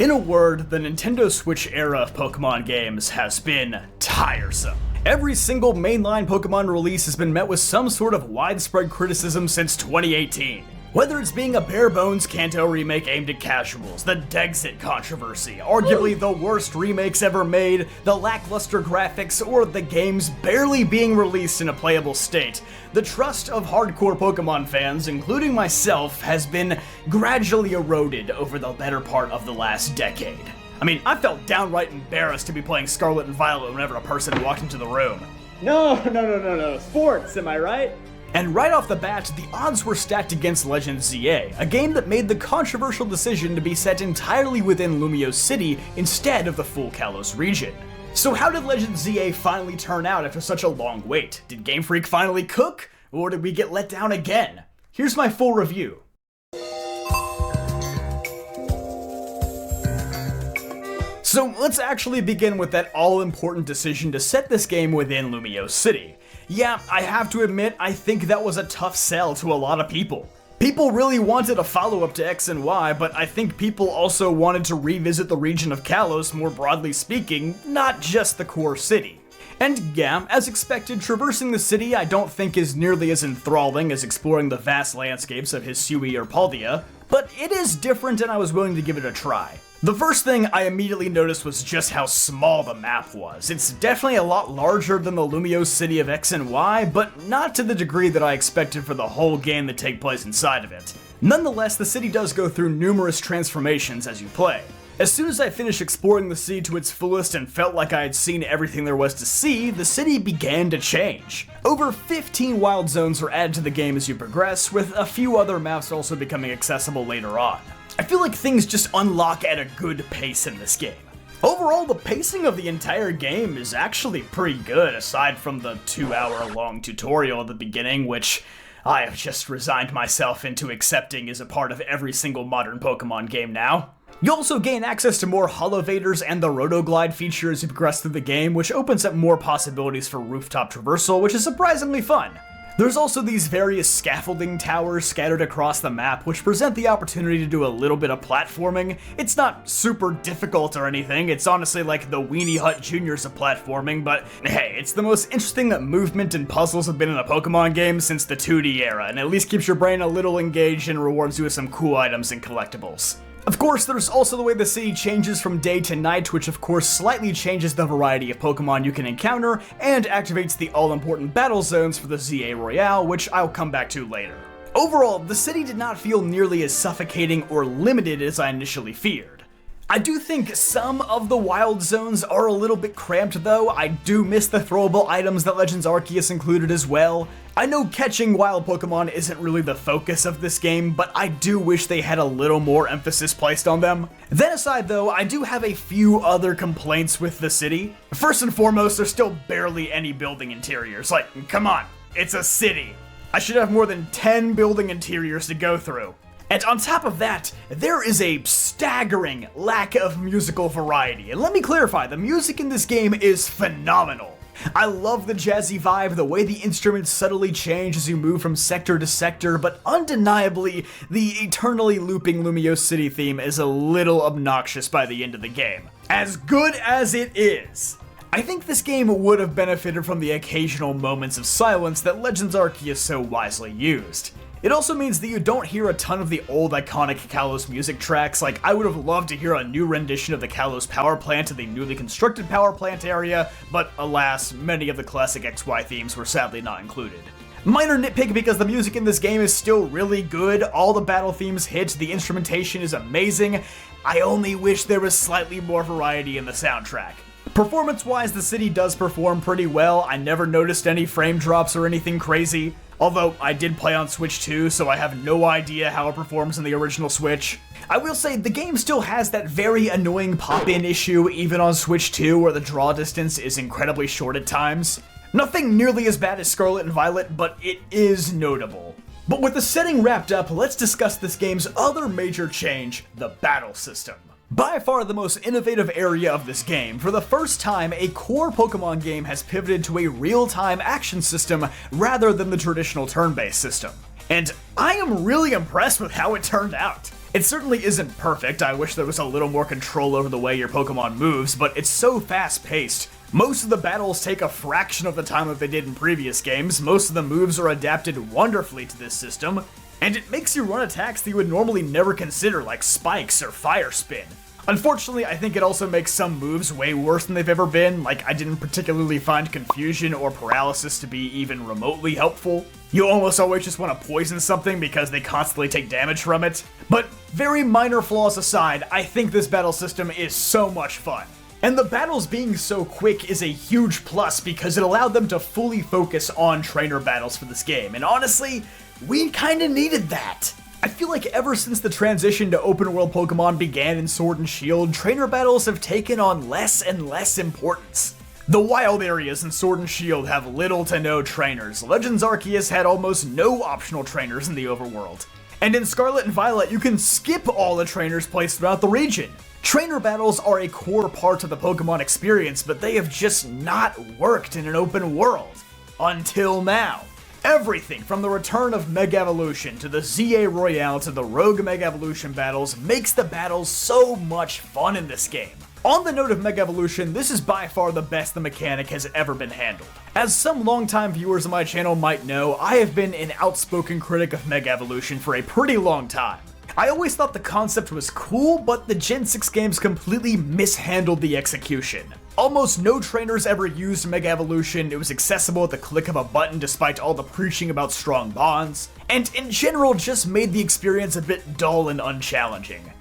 In a word, the Nintendo Switch era of Pokemon games has been tiresome. Every single mainline Pokemon release has been met with some sort of widespread criticism since 2018. Whether it's being a bare-bones Kanto remake aimed at casuals, the Dexit controversy, arguably the worst remakes ever made, the lackluster graphics, or the games barely being released in a playable state, the trust of hardcore Pokemon fans, including myself, has been gradually eroded over the better part of the last decade. I mean, I felt downright embarrassed to be playing Scarlet and Violet whenever a person walked into the room. No. Sports, am I right? And right off the bat, the odds were stacked against Legends Z-A, a game that made the controversial decision to be set entirely within Lumio City instead of the full Kalos region. So how did Legends Z-A finally turn out after such a long wait? Did Game Freak finally cook? Or did we get let down again? Here's my full review. So let's actually begin with that all-important decision to set this game within Lumio City. Yeah, I have to admit, I think that was a tough sell to a lot of people. People really wanted a follow-up to X and Y, but I think people also wanted to revisit the region of Kalos more broadly speaking, not just the core city. And yeah, as expected, traversing the city I don't think is nearly as enthralling as exploring the vast landscapes of Hisui or Paldea, but it is different and I was willing to give it a try. The first thing I immediately noticed was just how small the map was. It's definitely a lot larger than the Lumio City of X and Y, but not to the degree that I expected for the whole game to take place inside of it. Nonetheless, the city does go through numerous transformations as you play. As soon as I finished exploring the city to its fullest and felt like I had seen everything there was to see, the city began to change. Over 15 wild zones are added to the game as you progress, with a few other maps also becoming accessible later on. I feel like things just unlock at a good pace in this game. Overall, the pacing of the entire game is actually pretty good, aside from the 2-hour-long tutorial at the beginning, which I have just resigned myself into accepting is a part of every single modern Pokemon game now. You also gain access to more Holovators and the Rotoglide feature as you progress through the game, which opens up more possibilities for rooftop traversal, which is surprisingly fun. There's also these various scaffolding towers scattered across the map, which present the opportunity to do a little bit of platforming. It's not super difficult or anything, it's honestly like the Weenie Hut Juniors of platforming, but hey, it's the most interesting that movement and puzzles have been in a Pokemon game since the 2D era, and at least keeps your brain a little engaged and rewards you with some cool items and collectibles. Of course, there's also the way the city changes from day to night, which of course slightly changes the variety of Pokemon you can encounter, and activates the all-important battle zones for the ZA Royale, which I'll come back to later. Overall, the city did not feel nearly as suffocating or limited as I initially feared. I do think some of the wild zones are a little bit cramped though. I do miss the throwable items that Legends Arceus included as well. I know catching wild Pokemon isn't really the focus of this game, but I do wish they had a little more emphasis placed on them. That aside though, I do have a few other complaints with the city. First and foremost, there's still barely any building interiors. Like, come on, it's a city. I should have more than 10 building interiors to go through. And on top of that, there is a staggering lack of musical variety. And let me clarify, the music in this game is phenomenal. I love the jazzy vibe, the way the instruments subtly change as you move from sector to sector, but undeniably, the eternally looping Lumio City theme is a little obnoxious by the end of the game. As good as it is, I think this game would have benefited from the occasional moments of silence that Legends Arceus so wisely used. It also means that you don't hear a ton of the old iconic Kalos music tracks. Like, I would have loved to hear a new rendition of the Kalos power plant in the newly constructed power plant area, but alas, many of the classic XY themes were sadly not included. Minor nitpick because the music in this game is still really good, all the battle themes hit, the instrumentation is amazing. I only wish there was slightly more variety in the soundtrack. Performance-wise, the city does perform pretty well. I never noticed any frame drops or anything crazy. Although, I did play on Switch 2, so I have no idea how it performs in the original Switch. I will say, the game still has that very annoying pop-in issue, even on Switch 2, where the draw distance is incredibly short at times. Nothing nearly as bad as Scarlet and Violet, but it is notable. But with the setting wrapped up, let's discuss this game's other major change, the battle system. By far the most innovative area of this game, for the first time, a core Pokemon game has pivoted to a real-time action system rather than the traditional turn-based system. And I am really impressed with how it turned out. It certainly isn't perfect. I wish there was a little more control over the way your Pokemon moves, but it's so fast-paced. Most of the battles take a fraction of the time that they did in previous games, most of the moves are adapted wonderfully to this system, and it makes you run attacks that you would normally never consider, like spikes or fire spin. Unfortunately, I think it also makes some moves way worse than they've ever been, like I didn't particularly find Confusion or Paralysis to be even remotely helpful. You almost always just want to poison something because they constantly take damage from it. But very minor flaws aside, I think this battle system is so much fun. And the battles being so quick is a huge plus because it allowed them to fully focus on trainer battles for this game, and honestly, we kinda needed that. I feel like ever since the transition to open world Pokemon began in Sword and Shield, trainer battles have taken on less and less importance. The wild areas in Sword and Shield have little to no trainers. Legends Arceus had almost no optional trainers in the overworld. And in Scarlet and Violet, you can skip all the trainers placed throughout the region. Trainer battles are a core part of the Pokemon experience, but they have just not worked in an open world. Until now. Everything from the return of Mega Evolution to the Z-A Royale to the Rogue Mega Evolution battles makes the battles so much fun in this game. On the note of Mega Evolution, this is by far the best the mechanic has ever been handled. As some longtime viewers of my channel might know, I have been an outspoken critic of Mega Evolution for a pretty long time. I always thought the concept was cool, but the Gen 6 games completely mishandled the execution. Almost no trainers ever used Mega Evolution, it was accessible at the click of a button despite all the preaching about strong bonds, and in general just made the experience a bit dull and unchallenging.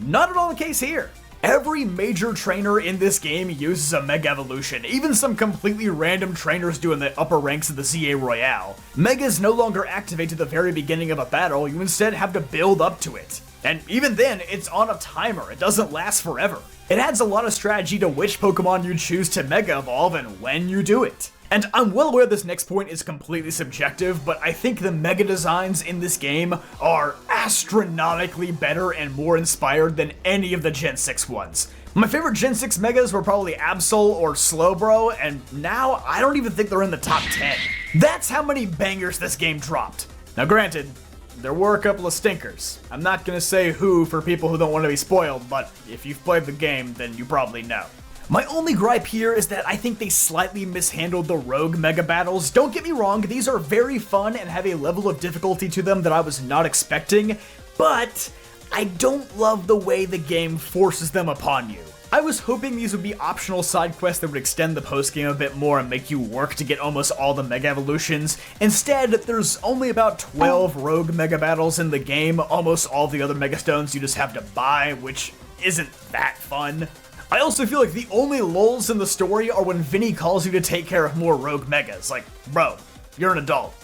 Not at all the case here. Every major trainer in this game uses a Mega Evolution, even some completely random trainers do in the upper ranks of the Z-A Royale. Megas no longer activate to the very beginning of a battle, you instead have to build up to it. And even then, it's on a timer, it doesn't last forever. It adds a lot of strategy to which Pokemon you choose to Mega Evolve and when you do it. And I'm well aware this next point is completely subjective, but I think the Mega designs in this game are astronomically better and more inspired than any of the Gen 6 ones. My favorite Gen 6 Megas were probably Absol or Slowbro, and now I don't even think they're in the top 10. That's how many bangers this game dropped. Now granted, there were a couple of stinkers. I'm not gonna say who for people who don't want to be spoiled, but if you've played the game, then you probably know. My only gripe here is that I think they slightly mishandled the Rogue Mega Battles. Don't get me wrong, these are very fun and have a level of difficulty to them that I was not expecting, but I don't love the way the game forces them upon you. I was hoping these would be optional side quests that would extend the postgame a bit more and make you work to get almost all the Mega Evolutions. Instead, there's only about 12 Rogue Mega Battles in the game, almost all the other Mega Stones you just have to buy, which isn't that fun. I also feel like the only lulls in the story are when Vinny calls you to take care of more Rogue Megas. Like, bro, you're an adult.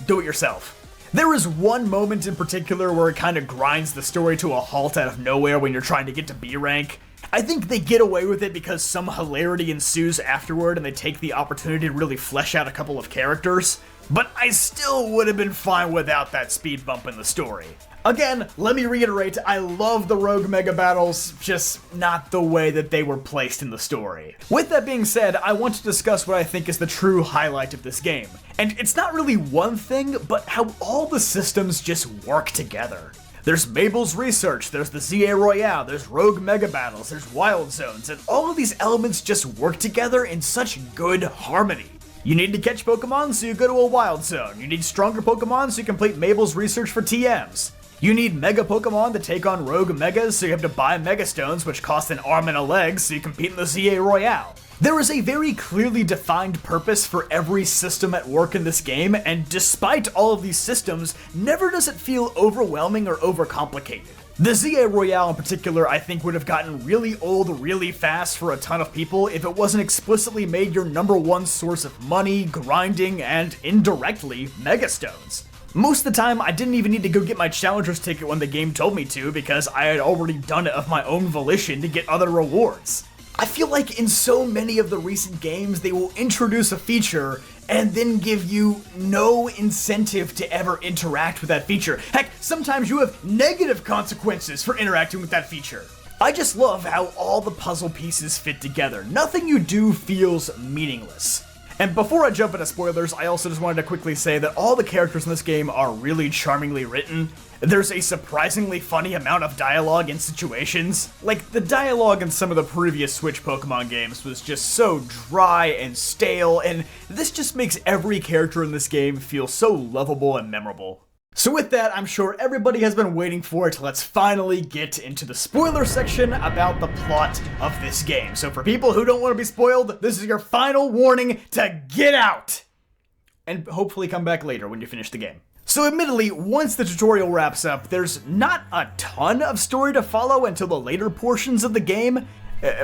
Do it yourself. There is one moment in particular where it kind of grinds the story to a halt out of nowhere when you're trying to get to B rank. I think they get away with it because some hilarity ensues afterward and they take the opportunity to really flesh out a couple of characters, but I still would have been fine without that speed bump in the story. Again, let me reiterate, I love the Rogue Mega Battles, just not the way that they were placed in the story. With that being said, I want to discuss what I think is the true highlight of this game. And it's not really one thing, but how all the systems just work together. There's Mabel's Research, there's the Z-A Royale, there's Rogue Mega Battles, there's Wild Zones, and all of these elements just work together in such good harmony. You need to catch Pokemon, so you go to a Wild Zone. You need stronger Pokemon, so you complete Mabel's Research for TMs. You need Mega Pokemon to take on Rogue Megas, so you have to buy Mega Stones, which cost an arm and a leg, so you compete in the Z-A Royale. There is a very clearly defined purpose for every system at work in this game, and despite all of these systems, never does it feel overwhelming or overcomplicated. The Z-A Royale in particular I think would have gotten really old really fast for a ton of people if it wasn't explicitly made your #1 source of money, grinding, and indirectly, Mega Stones. Most of the time, I didn't even need to go get my Challenger's ticket when the game told me to because I had already done it of my own volition to get other rewards. I feel like in so many of the recent games, they will introduce a feature and then give you no incentive to ever interact with that feature. Heck, sometimes you have negative consequences for interacting with that feature. I just love how all the puzzle pieces fit together. Nothing you do feels meaningless. And before I jump into spoilers, I also just wanted to quickly say that all the characters in this game are really charmingly written. There's a surprisingly funny amount of dialogue and situations. Like, the dialogue in some of the previous Switch Pokemon games was just so dry and stale, and this just makes every character in this game feel so lovable and memorable. So with that, I'm sure everybody has been waiting for it. Let's finally get into the spoiler section about the plot of this game. So for people who don't want to be spoiled, this is your final warning to get out! And hopefully come back later when you finish the game. So admittedly, once the tutorial wraps up, there's not a ton of story to follow until the later portions of the game.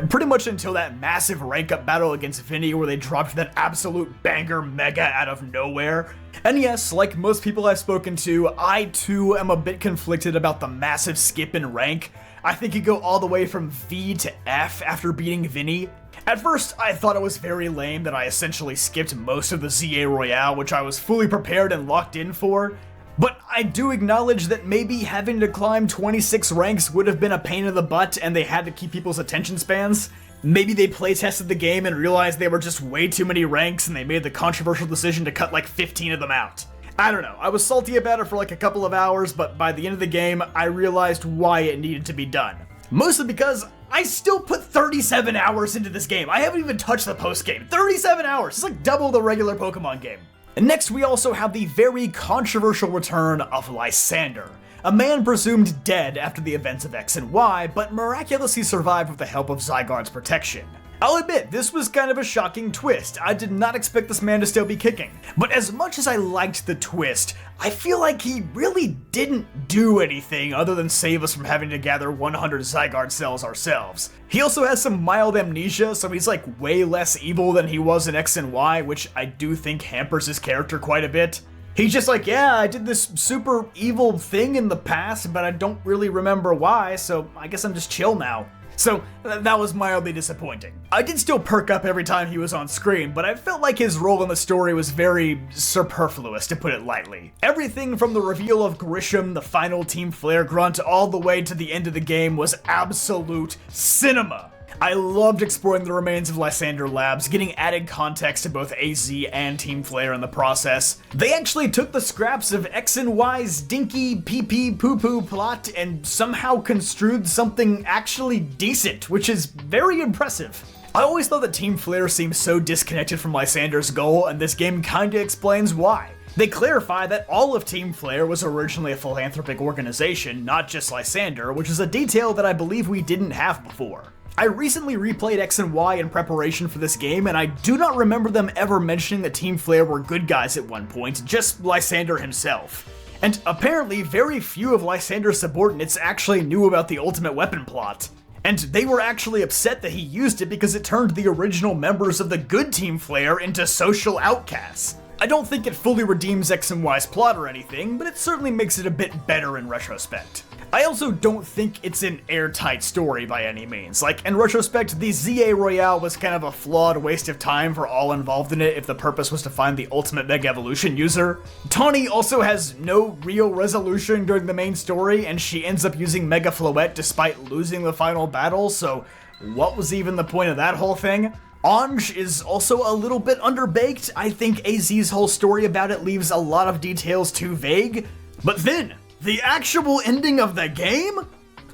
Pretty much until that massive rank-up battle against Vinny where they dropped that absolute banger mega out of nowhere. And yes, like most people I've spoken to, I too am a bit conflicted about the massive skip in rank. I think you go all the way from V to F after beating Vinny. At first, I thought it was very lame that I essentially skipped most of the Z-A Royale, which I was fully prepared and locked in for. But I do acknowledge that maybe having to climb 26 ranks would have been a pain in the butt and they had to keep people's attention spans. Maybe they playtested the game and realized they were just way too many ranks and they made the controversial decision to cut like 15 of them out. I don't know, I was salty about it for like a couple of hours, but by the end of the game, I realized why it needed to be done. Mostly because I still put 37 hours into this game. I haven't even touched the post-game. 37 hours! It's like double the regular Pokemon game. And next we also have the very controversial return of Lysander, a man presumed dead after the events of X and Y, but miraculously survived with the help of Zygarde's protection. I'll admit, this was kind of a shocking twist. I did not expect this man to still be kicking. But as much as I liked the twist, I feel like he really didn't do anything other than save us from having to gather 100 Zygarde cells ourselves. He also has some mild amnesia, so he's like way less evil than he was in X and Y, which I do think hampers his character quite a bit. He's just like, yeah, I did this super evil thing in the past, but I don't really remember why, so I guess I'm just chill now. So that was mildly disappointing. I did still perk up every time he was on screen, but I felt like his role in the story was very superfluous, to put it lightly. Everything from the reveal of Grisham, the final Team Flare grunt, all the way to the end of the game was absolute cinema. I loved exploring the remains of Lysander Labs, getting added context to both AZ and Team Flare in the process. They actually took the scraps of X and Y's dinky pee-pee poo-poo plot and somehow construed something actually decent, which is very impressive. I always thought that Team Flare seemed so disconnected from Lysander's goal, and this game kinda explains why. They clarify that all of Team Flare was originally a philanthropic organization, not just Lysander, which is a detail that I believe we didn't have before. I recently replayed X and Y in preparation for this game, and I do not remember them ever mentioning that Team Flare were good guys at one point, just Lysander himself. And apparently, very few of Lysander's subordinates actually knew about the Ultimate Weapon plot. And they were actually upset that he used it because it turned the original members of the good Team Flare into social outcasts. I don't think it fully redeems X and Y's plot or anything, but it certainly makes it a bit better in retrospect. I also don't think it's an airtight story by any means. Like, in retrospect, the Z-A Royale was kind of a flawed waste of time for all involved in it if the purpose was to find the ultimate Mega Evolution user. Tawny also has no real resolution during the main story, and she ends up using Mega Floette despite losing the final battle, so what was even the point of that whole thing? Ange is also a little bit underbaked. I think AZ's whole story about it leaves a lot of details too vague. But then, the actual ending of the game?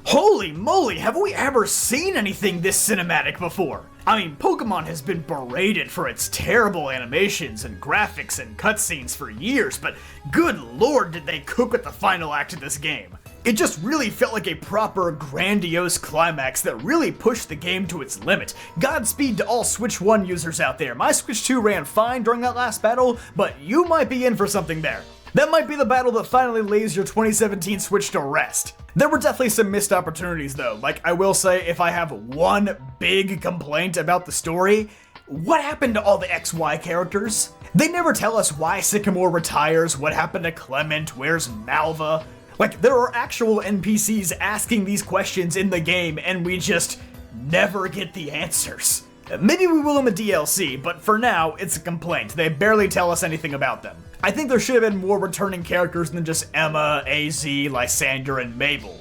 Holy moly, have we ever seen anything this cinematic before? I mean, Pokemon has been berated for its terrible animations and graphics and cutscenes for years, but good lord did they cook with the final act of this game. It just really felt like a proper, grandiose climax that really pushed the game to its limit. Godspeed to all Switch 1 users out there. My Switch 2 ran fine during that last battle, but you might be in for something there. That might be the battle that finally lays your 2017 Switch to rest. There were definitely some missed opportunities though. Like, I will say, if I have one big complaint about the story, what happened to all the XY characters? They never tell us why Sycamore retires, what happened to Clement, where's Malva? Like, there are actual NPCs asking these questions in the game, and we just never get the answers. Maybe we will in the DLC, but for now, it's a complaint. They barely tell us anything about them. I think there should have been more returning characters than just Emma, AZ, Lysander, and Mabel.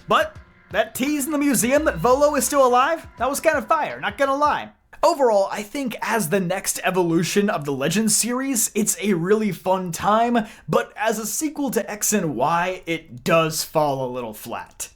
But that tease in the museum that Volo is still alive, that was kind of fire, not gonna lie. Overall, I think as the next evolution of the Legends series, it's a really fun time, but as a sequel to X and Y, it does fall a little flat.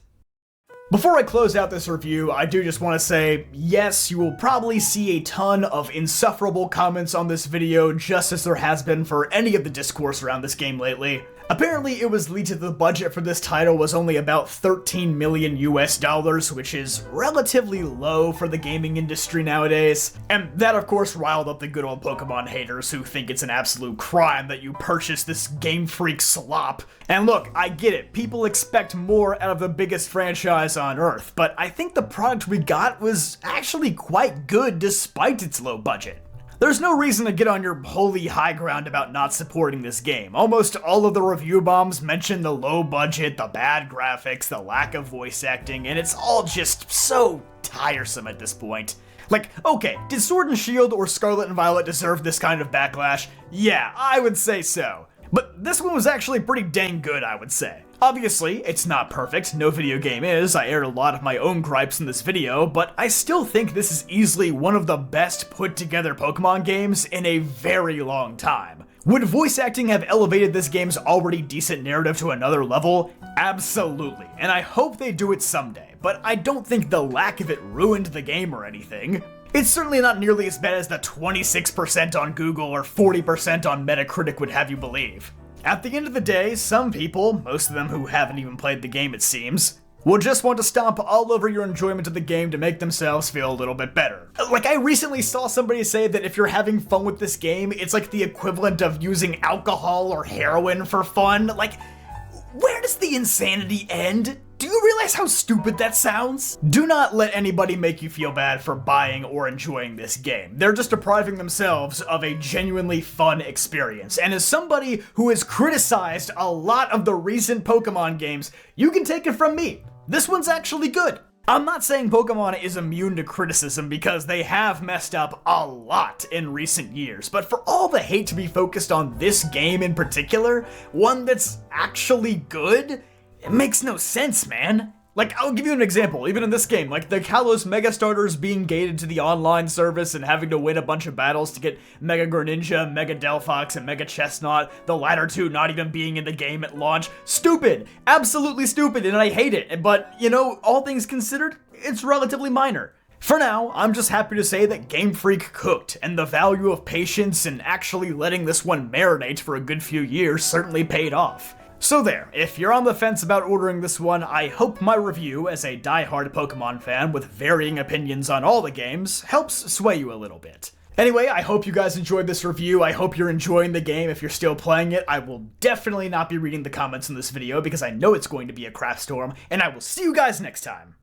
Before I close out this review, I do just want to say, yes, you will probably see a ton of insufferable comments on this video, just as there has been for any of the discourse around this game lately. Apparently, it was leaked that the budget for this title was only about $13 million US, which is relatively low for the gaming industry nowadays. And that, of course, riled up the good old Pokemon haters who think it's an absolute crime that you purchase this Game Freak slop. And look, I get it, people expect more out of the biggest franchise on Earth, but I think the product we got was actually quite good despite its low budget. There's no reason to get on your holy high ground about not supporting this game. Almost all of the review bombs mention the low budget, the bad graphics, the lack of voice acting, and it's all just so tiresome at this point. Like, okay, did Sword and Shield or Scarlet and Violet deserve this kind of backlash? Yeah, I would say so. But this one was actually pretty dang good, I would say. Obviously, it's not perfect, no video game is, I aired a lot of my own gripes in this video, but I still think this is easily one of the best put together Pokemon games in a very long time. Would voice acting have elevated this game's already decent narrative to another level? Absolutely, and I hope they do it someday, but I don't think the lack of it ruined the game or anything. It's certainly not nearly as bad as the 26% on Google or 40% on Metacritic would have you believe. At the end of the day, some people, most of them who haven't even played the game it seems, will just want to stomp all over your enjoyment of the game to make themselves feel a little bit better. Like, I recently saw somebody say that if you're having fun with this game, it's like the equivalent of using alcohol or heroin for fun. Like, where does the insanity end? Do you realize how stupid that sounds? Do not let anybody make you feel bad for buying or enjoying this game. They're just depriving themselves of a genuinely fun experience. And as somebody who has criticized a lot of the recent Pokemon games, you can take it from me. This one's actually good. I'm not saying Pokemon is immune to criticism because they have messed up a lot in recent years, but for all the hate to be focused on this game in particular, one that's actually good, it makes no sense, man. Like, I'll give you an example, even in this game, like the Kalos Mega Starters being gated to the online service and having to win a bunch of battles to get Mega Greninja, Mega Delphox, and Mega Chestnut, the latter two not even being in the game at launch. Stupid! Absolutely stupid, and I hate it, but, you know, all things considered, it's relatively minor. For now, I'm just happy to say that Game Freak cooked, and the value of patience and actually letting this one marinate for a good few years certainly paid off. So there, if you're on the fence about ordering this one, I hope my review, as a die-hard Pokemon fan with varying opinions on all the games, helps sway you a little bit. Anyway, I hope you guys enjoyed this review. I hope you're enjoying the game. If you're still playing it, I will definitely not be reading the comments in this video because I know it's going to be a crap storm, and I will see you guys next time.